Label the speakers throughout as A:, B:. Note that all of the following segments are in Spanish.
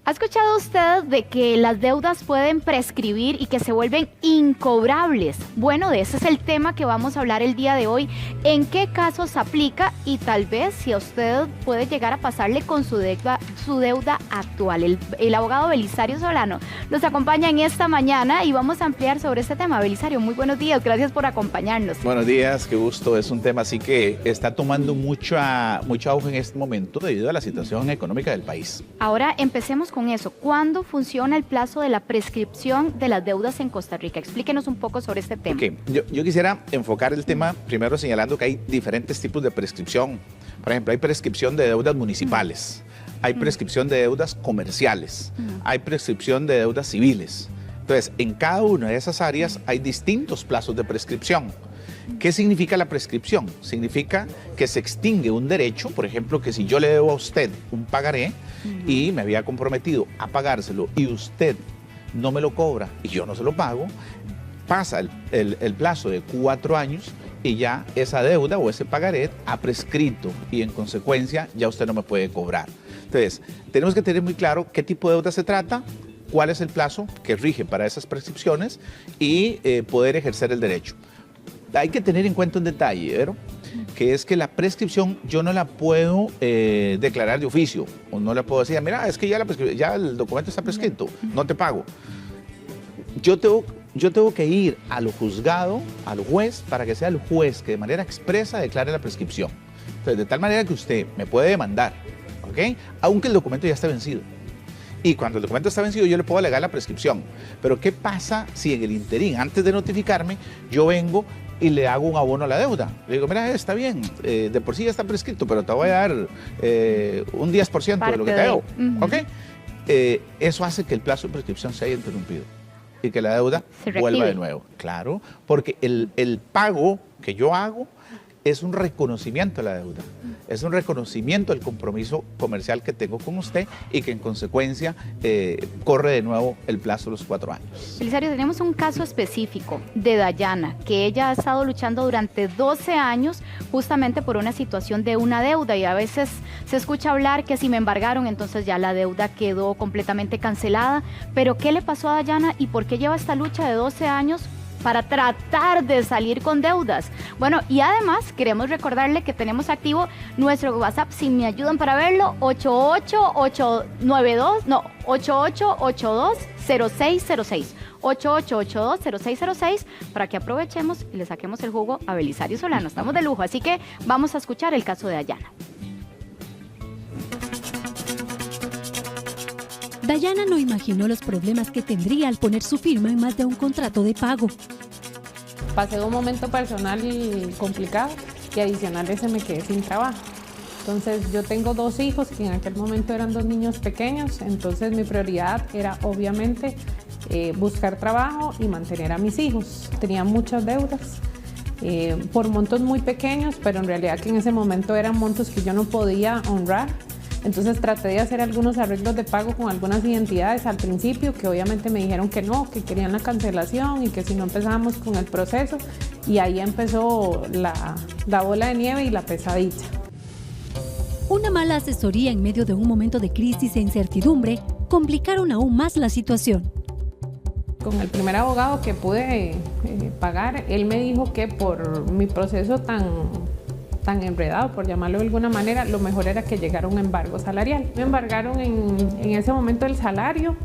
A: ¿Ha escuchado usted de que las deudas pueden prescribir y que se vuelven incobrables? Bueno, de ese es el tema que vamos a hablar el día de hoy. ¿En qué casos aplica? Y tal vez si a usted puede llegar a pasarle con su deuda actual. El abogado Belisario Solano nos acompaña en esta mañana y vamos a ampliar sobre este tema. Belisario, muy buenos días, gracias por acompañarnos.
B: Buenos días, qué gusto. Es un tema así que está tomando mucho auge en este momento debido a la situación económica del país.
A: Ahora empecemos con eso. ¿Cuándo funciona el plazo de la prescripción de las deudas en Costa Rica? Explíquenos un poco sobre este tema.
B: Okay. Yo quisiera enfocar el tema primero señalando que hay diferentes tipos de prescripción. Por ejemplo, hay prescripción de deudas municipales, hay prescripción de deudas comerciales, hay prescripción de deudas civiles. Entonces, en cada una de esas áreas hay distintos plazos de prescripción. ¿Qué significa la prescripción? Significa que se extingue un derecho, por ejemplo, que si yo le debo a usted un pagaré y me había comprometido a pagárselo y usted no me lo cobra y yo no se lo pago, pasa el plazo de 4 años y ya esa deuda o ese pagaré ha prescrito y en consecuencia ya usted no me puede cobrar. Entonces, tenemos que tener muy claro qué tipo de deuda se trata, cuál es el plazo que rige para esas prescripciones y poder ejercer el derecho. Hay que tener en cuenta un detalle, ¿verdad? Que es que la prescripción yo no la puedo declarar de oficio, o no la puedo decir, mira, es que ya el documento está prescrito, no te pago. Yo tengo que ir a lo juzgado, al juez, para que sea el juez que de manera expresa declare la prescripción. Entonces, de tal manera que usted me puede demandar, ¿ok? Aunque el documento ya está vencido. Y cuando el documento está vencido, yo le puedo alegar la prescripción. Pero ¿qué pasa si en el interín, antes de notificarme, yo vengo y le hago un abono a la deuda? Le digo, mira, está bien, de por sí ya está prescrito, pero te voy a dar un 10% de lo que te debo. ¿Ok? Eso hace que el plazo de prescripción se haya interrumpido y que la deuda vuelva de nuevo. Claro, porque el pago que yo hago es un reconocimiento de la deuda, es un reconocimiento del compromiso comercial que tengo con usted y que en consecuencia corre de nuevo el plazo de los 4 años.
A: Belisario, tenemos un caso específico de Dayana, que ella ha estado luchando durante 12 años justamente por una situación de una deuda y a veces se escucha hablar que si me embargaron entonces ya la deuda quedó completamente cancelada, pero ¿qué le pasó a Dayana y por qué lleva esta lucha de 12 años para tratar de salir con deudas? Bueno, y además queremos recordarle que tenemos activo nuestro WhatsApp, si me ayudan para verlo, 8882-0606, 8882-0606, para que aprovechemos y le saquemos el jugo a Belisario Solano. Estamos de lujo, así que vamos a escuchar el caso de Dayana.
C: Dayana no imaginó los problemas que tendría al poner su firma en más de un contrato de pago.
D: Pasé un momento personal complicado y adicional a ese me quedé sin trabajo. Entonces yo tengo 2 hijos que en aquel momento eran 2 niños pequeños, entonces mi prioridad era obviamente buscar trabajo y mantener a mis hijos. Tenía muchas deudas por montos muy pequeños, pero en realidad que en ese momento eran montos que yo no podía honrar. Entonces traté de hacer algunos arreglos de pago con algunas identidades al principio, que obviamente me dijeron que no, que querían la cancelación y que si no empezábamos con el proceso, y ahí empezó la bola de nieve y la pesadilla.
C: Una mala asesoría en medio de un momento de crisis e incertidumbre complicaron aún más la situación.
D: Con el primer abogado que pude pagar, él me dijo que por mi proceso tan enredado, por llamarlo de alguna manera, lo mejor era que llegara un embargo salarial. Me embargaron en ese momento el salario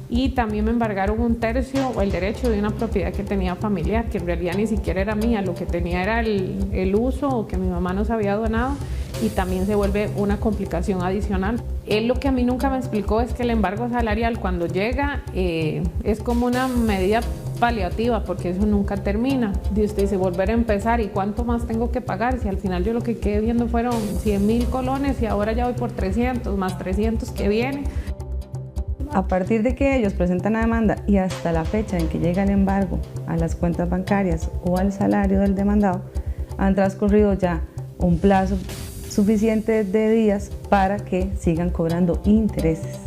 D: y también me embargaron 1/3 o el derecho de una propiedad que tenía familiar, que en realidad ni siquiera era mía, lo que tenía era el uso que mi mamá nos había donado, y también se vuelve una complicación adicional. Él lo que a mí nunca me explicó es que el embargo salarial cuando llega es como una medida paliativa, porque eso nunca termina. De usted dice volver a empezar y cuánto más tengo que pagar, si al final yo lo que quedé viendo fueron 100.000 colones y ahora ya voy por 300 más 300 que viene.
E: A partir de que ellos presentan la demanda y hasta la fecha en que llega el embargo a las cuentas bancarias o al salario del demandado, han transcurrido ya un plazo suficiente de días para que sigan cobrando intereses.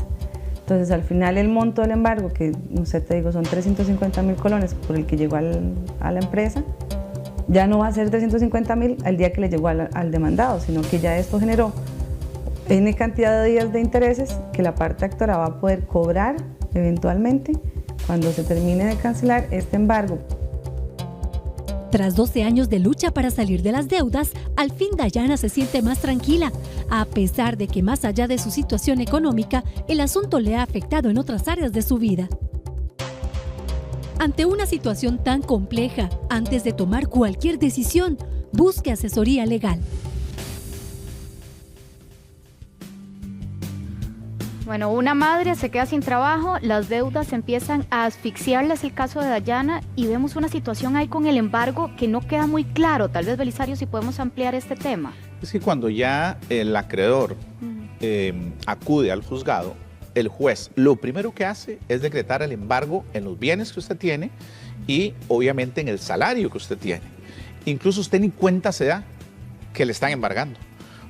E: Entonces, al final el monto del embargo, que no sé, te digo, son 350.000 colones por el que llegó a la empresa, ya no va a ser 350.000 al día que le llegó al demandado, sino que ya esto generó N cantidad de días de intereses que la parte actora va a poder cobrar eventualmente cuando se termine de cancelar este embargo.
C: Tras 12 años de lucha para salir de las deudas, al fin Dayana se siente más tranquila, a pesar de que más allá de su situación económica, el asunto le ha afectado en otras áreas de su vida. Ante una situación tan compleja, antes de tomar cualquier decisión, busque asesoría legal.
A: Bueno, una madre se queda sin trabajo, las deudas empiezan a asfixiarla, es el caso de Dayana, y vemos una situación ahí con el embargo que no queda muy claro. Tal vez, Belisario, si podemos ampliar este tema.
B: Es que cuando ya el acreedor acude al juzgado, el juez lo primero que hace es decretar el embargo en los bienes que usted tiene y obviamente en el salario que usted tiene. Incluso usted ni cuenta se da que le están embargando.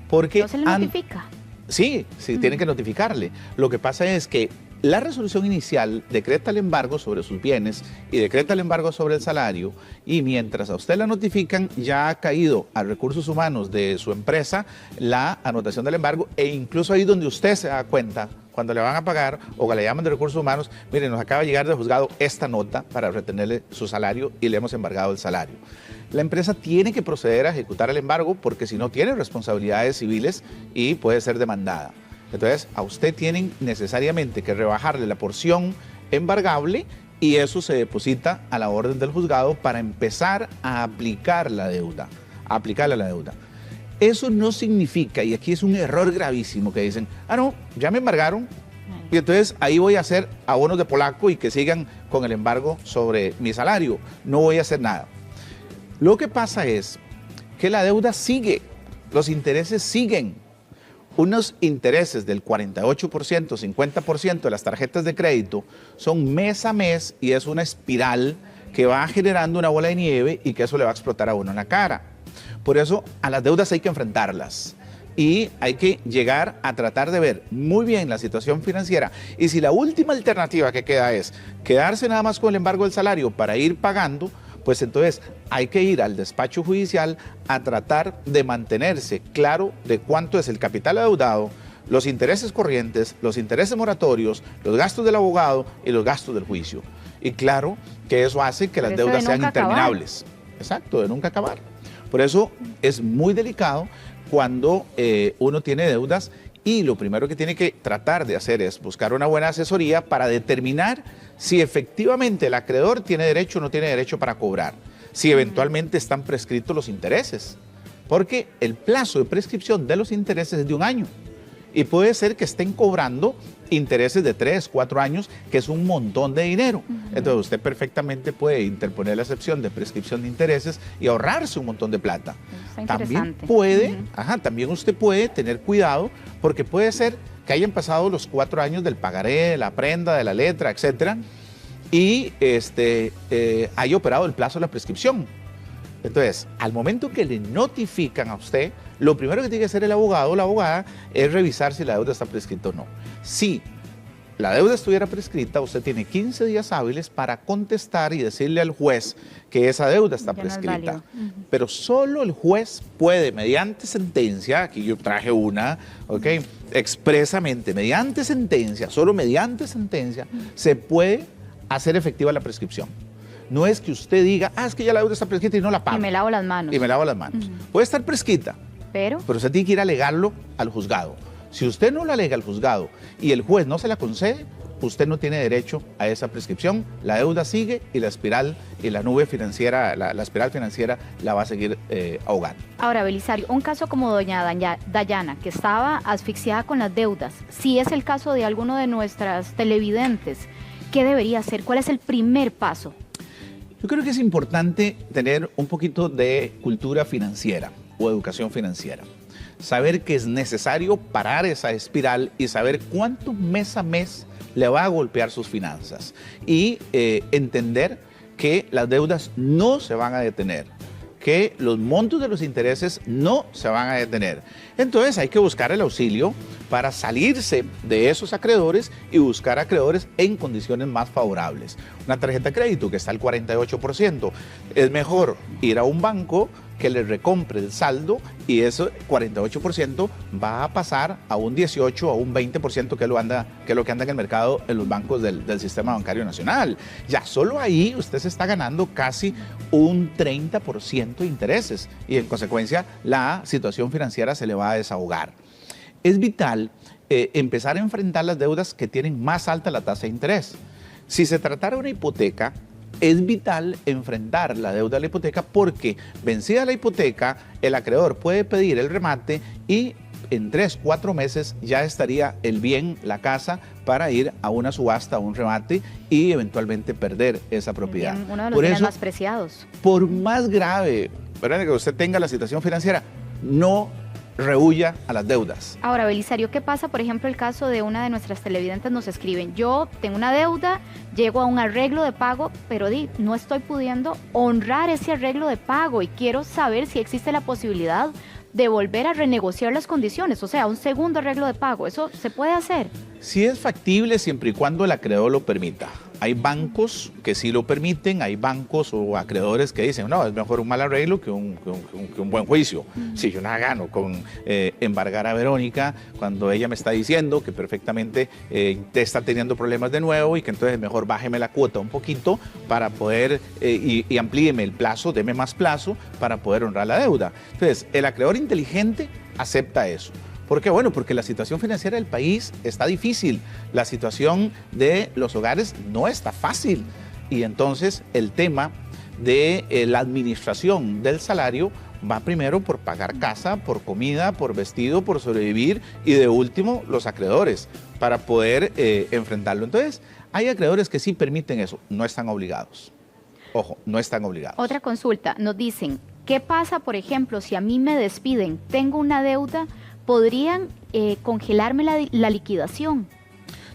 B: Porque
A: ¿No se le notifica?
B: Sí, tienen que notificarle. Lo que pasa es que la resolución inicial decreta el embargo sobre sus bienes y decreta el embargo sobre el salario, y mientras a usted la notifican, ya ha caído a recursos humanos de su empresa la anotación del embargo, e incluso ahí donde usted se da cuenta, cuando le van a pagar o que le llaman de recursos humanos, miren, nos acaba de llegar del juzgado esta nota para retenerle su salario y le hemos embargado el salario. La empresa tiene que proceder a ejecutar el embargo porque si no tiene responsabilidades civiles y puede ser demandada. Entonces, a usted tienen necesariamente que rebajarle la porción embargable y eso se deposita a la orden del juzgado para empezar a aplicar la deuda, Eso no significa, y aquí es un error gravísimo que dicen, no, ya me embargaron y entonces ahí voy a hacer abonos de polaco y que sigan con el embargo sobre mi salario, no voy a hacer nada. Lo que pasa es que la deuda sigue, los intereses siguen. Unos intereses del 48%, 50% de las tarjetas de crédito son mes a mes y es una espiral que va generando una bola de nieve y que eso le va a explotar a uno en la cara. Por eso a las deudas hay que enfrentarlas y hay que llegar a tratar de ver muy bien la situación financiera. Y si la última alternativa que queda es quedarse nada más con el embargo del salario para ir pagando, pues entonces hay que ir al despacho judicial a tratar de mantenerse claro de cuánto es el capital adeudado, los intereses corrientes, los intereses moratorios, los gastos del abogado y los gastos del juicio. Y claro que eso hace que las deudas sean interminables. Exacto, de nunca acabar. Por eso es muy delicado cuando uno tiene deudas y lo primero que tiene que tratar de hacer es buscar una buena asesoría para determinar si efectivamente el acreedor tiene derecho o no tiene derecho para cobrar, si eventualmente están prescritos los intereses, porque el plazo de prescripción de los intereses es de 1 año y puede ser que estén cobrando intereses de 3, 4 años, que es un montón de dinero. Entonces usted perfectamente puede interponer la excepción de prescripción de intereses y ahorrarse un montón de plata. También puede, también usted puede tener cuidado porque puede ser que hayan pasado los 4 años del pagaré, de la prenda, de la letra, etcétera, y haya operado el plazo de la prescripción. Entonces, al momento que le notifican a usted, lo primero que tiene que hacer el abogado o la abogada es revisar si la deuda está prescrita o no. Si la deuda estuviera prescrita, usted tiene 15 días hábiles para contestar y decirle al juez que esa deuda está prescrita. Pero solo el juez puede, mediante sentencia, aquí yo traje una, expresamente, mediante sentencia, solo mediante sentencia, se puede hacer efectiva la prescripción. No es que usted diga, es que ya la deuda está prescrita y no la pago.
A: Y me lavo las manos.
B: Puede estar prescrita,
A: pero
B: usted tiene que ir a alegarlo al juzgado. Si usted no la alega al juzgado y el juez no se la concede, usted no tiene derecho a esa prescripción. La deuda sigue y la espiral y la nube financiera, la espiral financiera la va a seguir ahogando.
A: Ahora, Belisario, un caso como doña Dayana, que estaba asfixiada con las deudas, si es el caso de alguno de nuestras televidentes, ¿qué debería hacer? ¿Cuál es el primer paso?
B: Yo creo que es importante tener un poquito de cultura financiera o educación financiera. Saber que es necesario parar esa espiral y saber cuánto mes a mes le va a golpear sus finanzas. Y entender que las deudas no se van a detener, que los montos de los intereses no se van a detener. Entonces hay que buscar el auxilio para salirse de esos acreedores y buscar acreedores en condiciones más favorables. Una tarjeta de crédito que está al 48%, es mejor ir a un banco que le recompre el saldo y ese 48% va a pasar a un 18 o a un 20% que es lo que anda en el mercado en los bancos del sistema bancario nacional. Ya solo ahí usted se está ganando casi un 30% de intereses y en consecuencia la situación financiera se le va a desahogar. Es vital empezar a enfrentar las deudas que tienen más alta la tasa de interés. Si se tratara de una hipoteca, es vital enfrentar la deuda de la hipoteca porque vencida la hipoteca, el acreedor puede pedir el remate y en 3-4 meses ya estaría el bien, la casa, para ir a una subasta, a un remate y eventualmente perder esa propiedad.
A: Bien, uno de los bienes más preciados.
B: Por más grave, ¿verdad?, que usted tenga la situación financiera, no rehuya a las deudas.
A: Ahora, Belisario, ¿qué pasa? Por ejemplo, el caso de una de nuestras televidentes nos escriben, yo tengo una deuda, llego a un arreglo de pago, pero no estoy pudiendo honrar ese arreglo de pago y quiero saber si existe la posibilidad de volver a renegociar las condiciones, o sea, un segundo arreglo de pago. ¿Eso se puede hacer?
B: Sí es factible siempre y cuando el acreedor lo permita. Hay bancos que sí lo permiten, hay bancos o acreedores que dicen, no, es mejor un mal arreglo que un buen juicio. Si yo nada gano con embargar a Verónica cuando ella me está diciendo que perfectamente te está teniendo problemas de nuevo y que entonces mejor bájeme la cuota un poquito para poder y amplíeme el plazo, deme más plazo para poder honrar la deuda. Entonces, el acreedor inteligente acepta eso. ¿Por qué? Bueno, porque la situación financiera del país está difícil, la situación de los hogares no está fácil y entonces el tema de la administración del salario va primero por pagar casa, por comida, por vestido, por sobrevivir y de último los acreedores para poder enfrentarlo. Entonces, hay acreedores que sí permiten eso, no están obligados. Ojo, no están obligados.
A: Otra consulta, nos dicen, ¿qué pasa, por ejemplo, si a mí me despiden, tengo una deuda, ¿podrían congelarme la liquidación?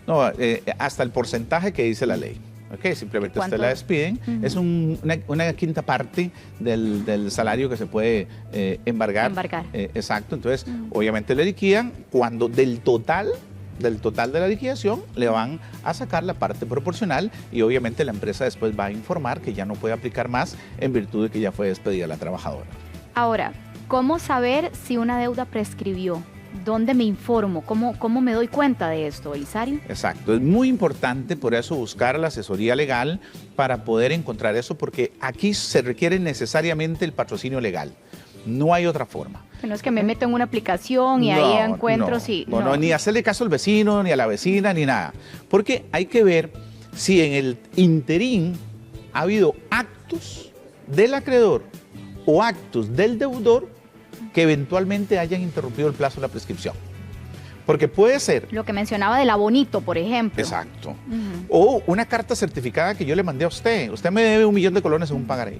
B: No, hasta el porcentaje que dice la ley. Okay, simplemente usted la despiden. Es una quinta parte del salario que se puede embargar. Exacto, entonces obviamente le liquidan cuando del total de la liquidación le van a sacar la parte proporcional y obviamente la empresa después va a informar que ya no puede aplicar más en virtud de que ya fue despedida la trabajadora.
A: Ahora, ¿cómo saber si una deuda prescribió? ¿Dónde me informo? ¿Cómo me doy cuenta de esto, Belisario?
B: Exacto, es muy importante por eso buscar la asesoría legal para poder encontrar eso, porque aquí se requiere necesariamente el patrocinio legal. No hay otra forma.
A: No es que me meto en una aplicación y ahí encuentro si...
B: No, ni hacerle caso al vecino, ni a la vecina, ni nada. Porque hay que ver si en el interín ha habido actos del acreedor o actos del deudor que eventualmente hayan interrumpido el plazo de la prescripción. Porque puede ser...
A: Lo que mencionaba del abonito, por ejemplo.
B: Exacto. O una carta certificada que yo le mandé a usted. Usted me debe 1 millón de colones en un pagaré.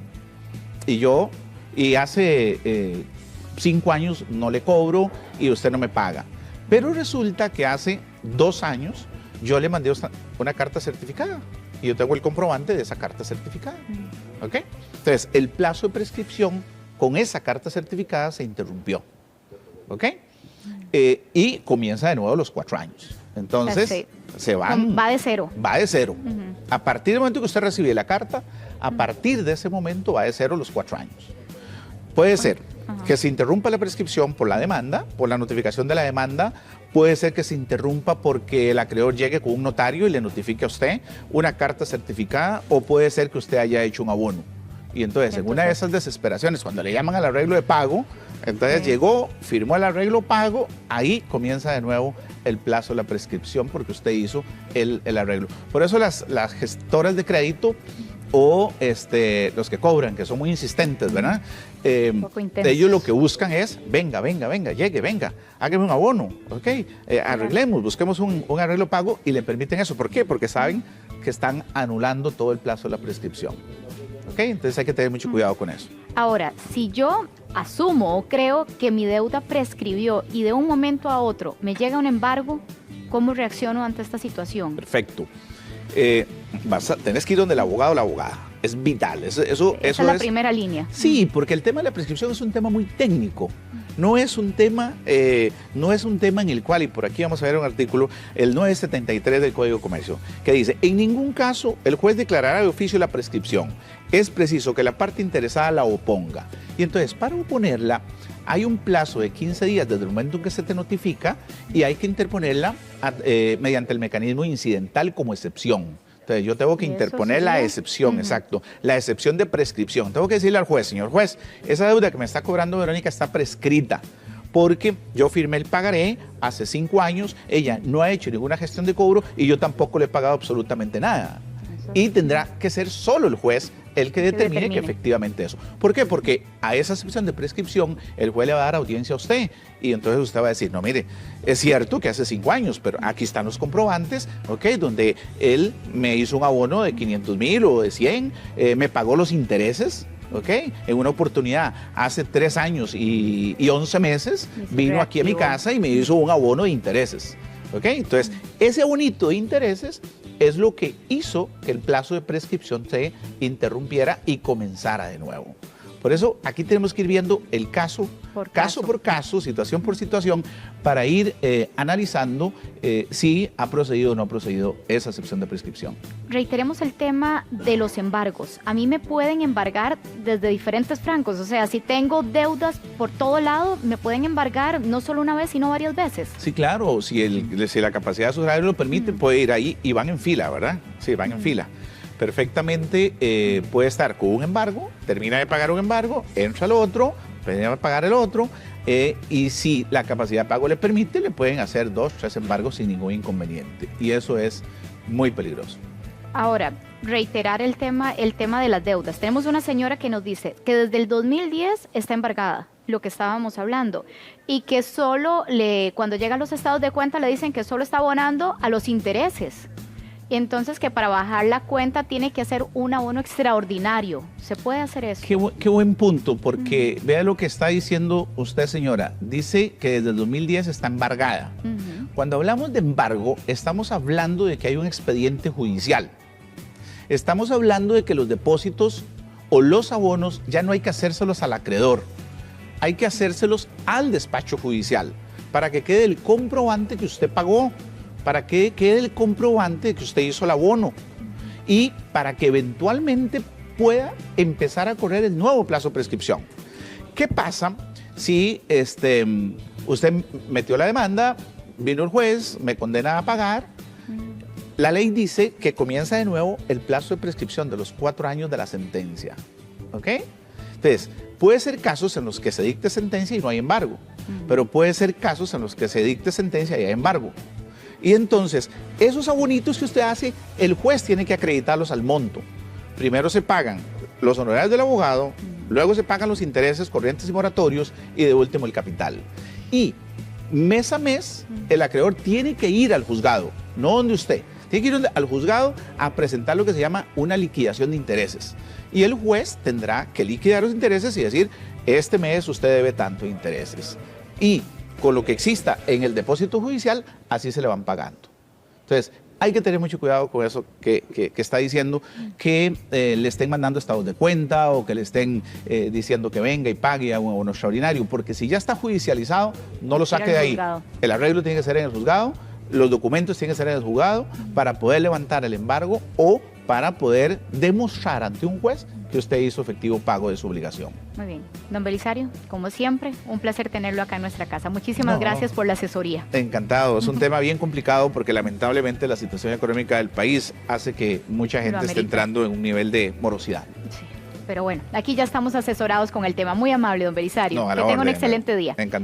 B: Y hace 5 años no le cobro y usted no me paga. Pero resulta que hace 2 años yo le mandé una carta certificada. Y yo tengo el comprobante de esa carta certificada. ¿Ok? Entonces, el plazo de prescripción con esa carta certificada se interrumpió, ¿ok? Y comienza de nuevo los 4 años. Entonces, se van...
A: Va de cero.
B: Va de cero. A partir del momento que usted recibe la carta, a partir de ese momento va de cero los 4 años. Puede ser que se interrumpa la prescripción por la demanda, por la notificación de la demanda. Puede ser que se interrumpa porque el acreedor llegue con un notario y le notifique a usted una carta certificada, o puede ser que usted haya hecho un abono. Y entonces, en una de esas desesperaciones, cuando le llaman al arreglo de pago, entonces llegó, firmó el arreglo pago, ahí comienza de nuevo el plazo de la prescripción porque usted hizo el arreglo. Por eso las gestoras de crédito o los que cobran, que son muy insistentes, ¿verdad? Ellos lo que buscan es, venga, llegue, venga, hágame un abono, ¿ok? Arreglemos, busquemos un arreglo pago y le permiten eso. ¿Por qué? Porque saben que están anulando todo el plazo de la prescripción. ¿Ok? Entonces hay que tener mucho cuidado con eso.
A: Ahora, si yo asumo o creo que mi deuda prescribió y de un momento a otro me llega un embargo, ¿cómo reacciono ante esta situación?
B: Perfecto. Tenés que ir donde el abogado o la abogada. Es vital. Esa es la
A: primera línea.
B: Sí, porque el tema de la prescripción es un tema muy técnico. no es un tema en el cual, y por aquí vamos a ver un artículo, el 973 del Código de Comercio, que dice, en ningún caso el juez declarará de oficio la prescripción. Es preciso que la parte interesada la oponga. Y entonces, para oponerla, hay un plazo de 15 días desde el momento en que se te notifica y hay que interponerla mediante el mecanismo incidental como excepción. Entonces, yo tengo que interponer la excepción, exacto, la excepción de prescripción. Tengo que decirle al juez, señor juez, esa deuda que me está cobrando Verónica está prescrita, porque yo firmé el pagaré hace 5 años, ella no ha hecho ninguna gestión de cobro y yo tampoco le he pagado absolutamente nada. Y tendrá que ser solo el juez el que determine que efectivamente eso. ¿Por qué? Porque a esa excepción de prescripción el juez le va a dar audiencia a usted y entonces usted va a decir, no, mire, es cierto que hace 5 años, pero aquí están los comprobantes, ¿ok? Donde él me hizo un abono de 500,000 o de 100, me pagó los intereses, ¿ok? En una oportunidad, hace 3 años y 11 meses, vino aquí a mi casa y me hizo un abono de intereses, ¿ok? Entonces, ese abonito de intereses es lo que hizo que el plazo de prescripción se interrumpiera y comenzara de nuevo. Por eso aquí tenemos que ir viendo el caso por caso, situación por situación, para ir analizando si ha procedido o no ha procedido esa excepción de prescripción.
A: Reiteremos el tema de los embargos. A mí me pueden embargar desde diferentes francos, o sea, si tengo deudas por todo lado, me pueden embargar no solo una vez, sino varias veces.
B: Sí, claro, si la capacidad de sufragio lo permite, puede ir ahí y van en fila, ¿verdad? Sí, van en fila. Perfectamente puede estar con un embargo, termina de pagar un embargo, entra al otro, termina de pagar el otro, y si la capacidad de pago le permite, le pueden hacer 2, 3 embargos sin ningún inconveniente. Y eso es muy peligroso.
A: Ahora, reiterar el tema de las deudas. Tenemos una señora que nos dice que desde el 2010 está embargada, lo que estábamos hablando, y que solo cuando llegan los estados de cuenta le dicen que solo está abonando a los intereses. Entonces, que para bajar la cuenta tiene que hacer un abono extraordinario. ¿Se puede hacer eso?
B: Qué buen punto, porque vea lo que está diciendo usted, señora. Dice que desde el 2010 está embargada. Cuando hablamos de embargo, estamos hablando de que hay un expediente judicial. Estamos hablando de que los depósitos o los abonos ya no hay que hacérselos al acreedor. Hay que hacérselos al despacho judicial para que quede el comprobante que usted pagó, para que quede el comprobante de que usted hizo el abono y para que eventualmente pueda empezar a correr el nuevo plazo de prescripción. ¿Qué pasa si usted metió la demanda, vino el juez, me condena a pagar? La ley dice que comienza de nuevo el plazo de prescripción de los 4 años de la sentencia, ¿ok? Entonces, puede ser casos en los que se dicte sentencia y no hay embargo, pero puede ser casos en los que se dicte sentencia y hay embargo. Y entonces, esos abonitos que usted hace, el juez tiene que acreditarlos al monto. Primero se pagan los honorarios del abogado, luego se pagan los intereses corrientes y moratorios y de último el capital. Y mes a mes, el acreedor tiene que ir al juzgado, no donde usted. Tiene que ir al juzgado a presentar lo que se llama una liquidación de intereses. Y el juez tendrá que liquidar los intereses y decir, este mes usted debe tanto de intereses. Y con lo que exista en el depósito judicial, así se le van pagando. Entonces, hay que tener mucho cuidado con eso que está diciendo, que le estén mandando estados de cuenta o que le estén diciendo que venga y pague a un abono extraordinario, porque si ya está judicializado, no lo saque de ahí. El arreglo tiene que ser en el juzgado, los documentos tienen que ser en el juzgado para poder levantar el embargo o para poder demostrar ante un juez que usted hizo efectivo pago de su obligación.
A: Muy bien. Don Belisario, como siempre, un placer tenerlo acá en nuestra casa. Muchísimas gracias por la asesoría.
B: Encantado. Es un tema bien complicado porque lamentablemente la situación económica del país hace que mucha gente esté entrando en un nivel de morosidad. Sí.
A: Pero bueno, aquí ya estamos asesorados con el tema. Muy amable, don Belisario. Que tenga un excelente día.
B: Encantado.